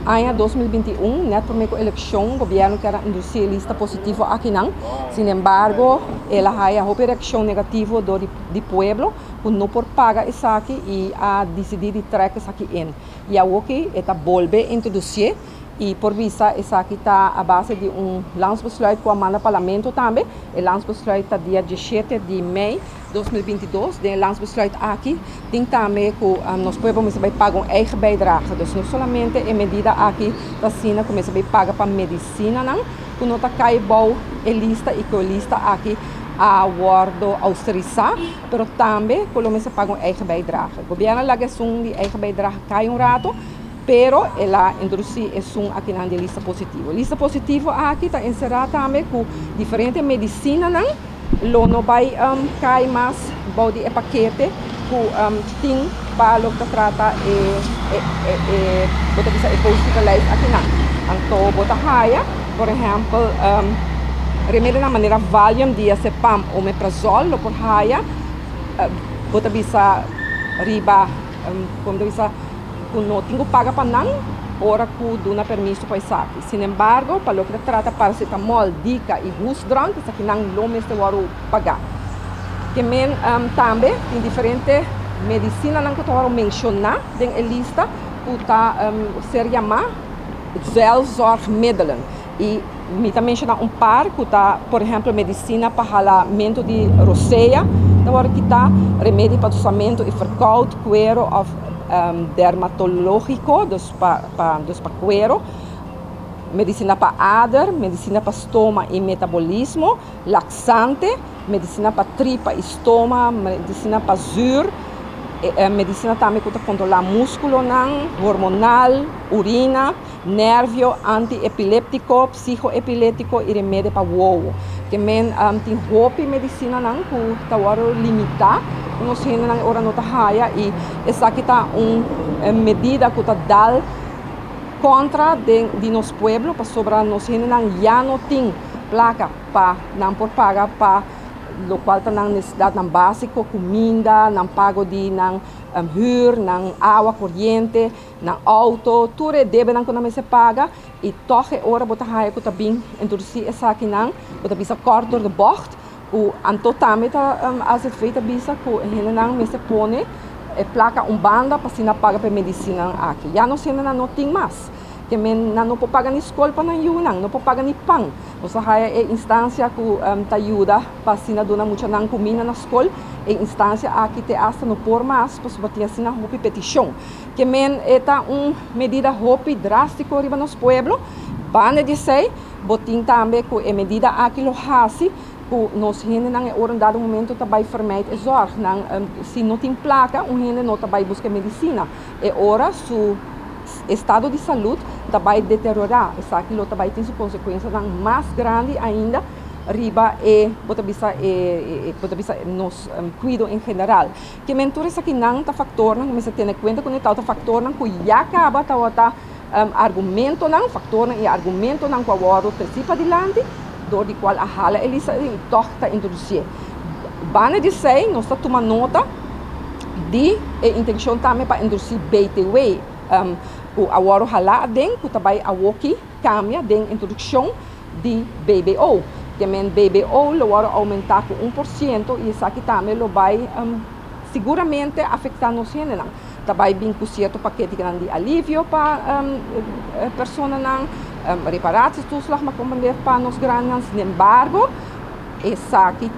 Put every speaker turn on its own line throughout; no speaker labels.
Ano 2021, net por meio eleição, o governo quer induzir lista positiva aqui não. Sin embargo, ela há a reação negativa do pueblo, por não por pagar isso aqui e a decidir de trazer isso aqui in. E a que está volve introduzir e por vista isso aqui está a base de landsbesluit que manda parlamento também. O landsbesluit está dia 17 de maio 2022. De landsbesluit aqui tem também que nós podemos pagar eigen bijdrage. Dus não somente a medida aqui da Sina começa a pagar para medicina não, que não está caibou a lista e que a lista aqui a guardo autorizar, pero também começa a pagar eigen bijdrage. O governo lá que de eigen bijdrage cai rato. Pero ela introduzir aqui na lista positiva. Lista positiva aqui está encerrada também com diferentes medicinas, não? Não vai cair mais body paquete com tem para o que trata bota bisa hospitalize aqui não. Então bota raia, por exemplo, remédio na maneira Valium, diazepam, omeprazol, por raia, bota bisa riba, como bisa não tenho paga para não, ora que dá permisso para isso. Sin embargo, para o que trata paracetamol, dica e gusdrank, isso aqui não me está pagar. Também tem diferentes medicinas que eu vou mencionar na lista, que ser chamada zelfzorgmiddelen. E me está mencionando par que está, por exemplo, medicina para ralamento de roceia, que está remédio para tossamento e verkoud, cuero of dermatológico, dus para cuero, medicina para ader, medicina para estômago e metabolismo, laxante, medicina para tripa e estômago, medicina para zuur, medicina também para controlar músculo, hormonal, urina, nervio, antiepiléptico, psicoepiléptico e remédio para wow. Também tem roupa e medicina que está limitar. Nós temos agora nota raia e essa aqui está medida que está dal contra de nosso pueblo para sobre nós já não tem placa para não por pagar para o qual está na necessidade básica, comida, não pago de huur, água corrente, auto, tudo deve não quando se paga e toque hora bota raia que está bem introduzir essa aqui não, bota bisa kort door de bocht. O antotame as feita bisa que ele não me se põe placa banda para se paga para medicina aqui. Já não se não tem mais. Que não pode pagar nem escola para não pode pagar nem pão. Você é instância que te ajuda para se não dona muita não comida na escola. É instância aqui te hasta no por mais para bater assim na roupa petição. Que é medida roupa drástica riba nos pueblo. Bane dizer, botin também que é medida aqui lo hasi. Nós gente não é um dado momento também vermelho é zorg se não tem placa gente não também busca medicina é hora su estado de saúde também deteriorar isso aqui também tem sua consequência mais grande ainda riba e bota bisa nos cuido em geral que mentura isso aqui não tá factor não mas tem conta com tal factor não que já acaba tá argumento não factor e argumento não com o outro participa dilante door die qual a hala elisa toch ta introduzir. Bane dizer, nós está tomando nota de intenção também para introduzir BTW. O agora hala den, que também a woki cambia den introdução de BBO. Também BBO lo agora aumentar com 1% e isso aqui também lo vai seguramente afetar nos gente não. Também vem com certo paquete grande alívio para pessoas não. Reparatietoeslag maar compendeer para nos grandes, sin embargo, essa aqui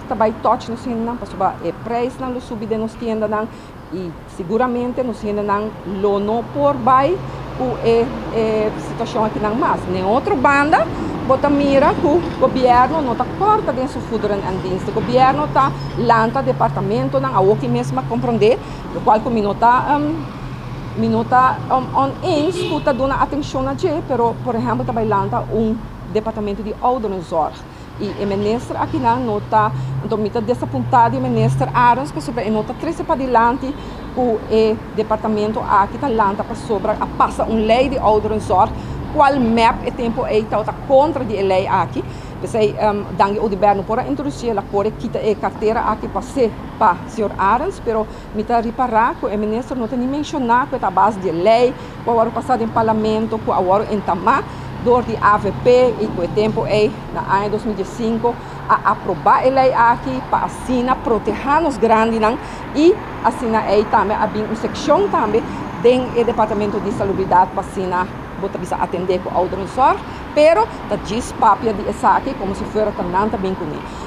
também toque nos hinan, para o preço não subir de nos tienda não e seguramente nos hinan não não por vai o situação aqui não mais. Nem outra banda, bota mira que o governo não está corta de sua futuro andins, o governo está lanta departamento não a o que mesmo compreender, o qual como não está minuta eens que está dando atenção a gente, pero por exemplo também lanta departamento de ouderenzorg e o ministro aqui não está então desapontado o ministro Arons que sobre não está triste para adiante o departamento aqui está lanta para sobre a passa lei de ouderenzorg qual map é tempo está contra de lei aqui Pensei, danke o governo por introduzir a cor kita e carteira aqui passe para senhor Arens, pero me tá reparar que o ministro não tem nem mencionado que a base de lei, que agora passado em parlamento, que agora em Tamá, door de AVP e que o tempo é na ano 2015 a aprovar a lei aqui para assim proteger os grandes e assim aí também havia uma secção também dentro do departamento de salubridade para assim botar atender com o autorizador, pero tá diz papia de essa aqui como se fosse também bem com ele.